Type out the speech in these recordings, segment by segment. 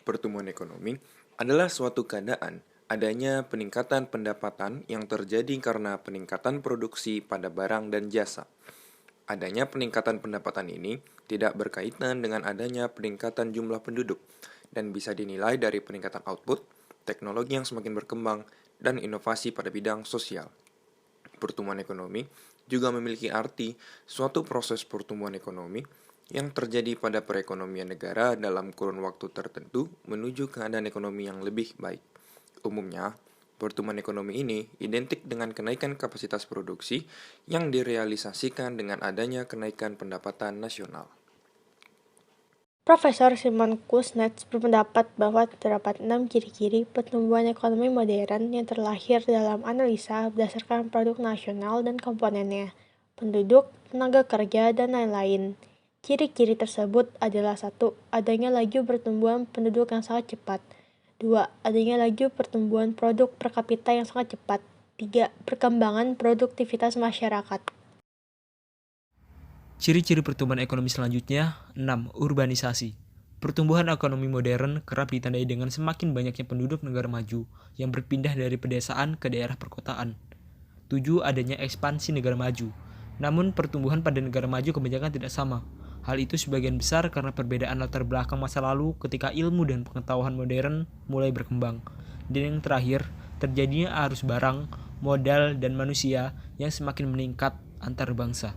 Pertumbuhan ekonomi adalah suatu keadaan adanya peningkatan pendapatan yang terjadi karena peningkatan produksi pada barang dan jasa. Adanya peningkatan pendapatan ini tidak berkaitan dengan adanya peningkatan jumlah penduduk dan bisa dinilai dari peningkatan output, teknologi yang semakin berkembang, dan inovasi pada bidang sosial. Pertumbuhan ekonomi juga memiliki arti suatu proses pertumbuhan ekonomi yang terjadi pada perekonomian negara dalam kurun waktu tertentu menuju keadaan ekonomi yang lebih baik. Umumnya, pertumbuhan ekonomi ini identik dengan kenaikan kapasitas produksi yang direalisasikan dengan adanya kenaikan pendapatan nasional. Profesor Simon Kuznets berpendapat bahwa terdapat 6 ciri-ciri pertumbuhan ekonomi modern yang terlahir dalam analisa berdasarkan produk nasional dan komponennya, penduduk, tenaga kerja, dan lain-lain. Ciri-ciri tersebut adalah 1. Adanya laju pertumbuhan penduduk yang sangat cepat. 2. Adanya laju pertumbuhan produk per kapita yang sangat cepat. 3. Perkembangan produktivitas masyarakat. Ciri-ciri pertumbuhan ekonomi selanjutnya, 6. Urbanisasi. Pertumbuhan ekonomi modern kerap ditandai dengan semakin banyaknya penduduk negara maju yang berpindah dari pedesaan ke daerah perkotaan. 7. Adanya ekspansi negara maju. Namun pertumbuhan pada negara maju kebanyakan tidak sama. Hal itu sebagian besar karena perbedaan latar belakang masa lalu ketika ilmu dan pengetahuan modern mulai berkembang. Dan yang terakhir, terjadinya arus barang, modal, dan manusia yang semakin meningkat antar bangsa.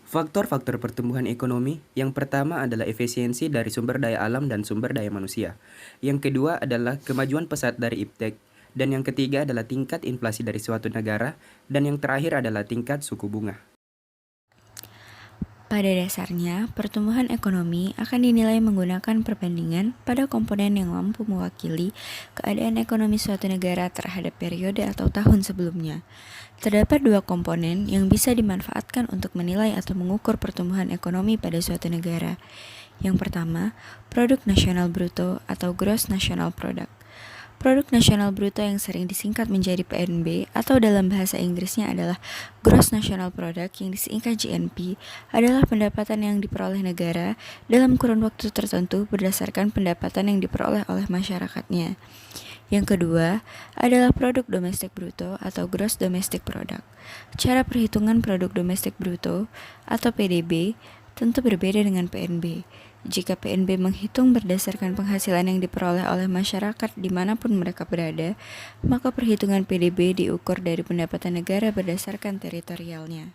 Faktor-faktor pertumbuhan ekonomi, yang pertama adalah efisiensi dari sumber daya alam dan sumber daya manusia. Yang kedua adalah kemajuan pesat dari iptek. Dan yang ketiga adalah tingkat inflasi dari suatu negara. Dan yang terakhir adalah tingkat suku bunga. Pada dasarnya, pertumbuhan ekonomi akan dinilai menggunakan perbandingan pada komponen yang mampu mewakili keadaan ekonomi suatu negara terhadap periode atau tahun sebelumnya. Terdapat 2 komponen yang bisa dimanfaatkan untuk menilai atau mengukur pertumbuhan ekonomi pada suatu negara. Yang pertama, produk nasional bruto atau gross national product. Produk nasional bruto yang sering disingkat menjadi PNB atau dalam bahasa Inggrisnya adalah Gross National Product yang disingkat GNP adalah pendapatan yang diperoleh negara dalam kurun waktu tertentu berdasarkan pendapatan yang diperoleh oleh masyarakatnya. Yang kedua adalah produk domestik bruto atau Gross Domestic Product. Cara perhitungan produk domestik bruto atau PDB tentu berbeda dengan PNB. Jika PNB menghitung berdasarkan penghasilan yang diperoleh oleh masyarakat dimanapun mereka berada, maka perhitungan PDB diukur dari pendapatan negara berdasarkan teritorialnya.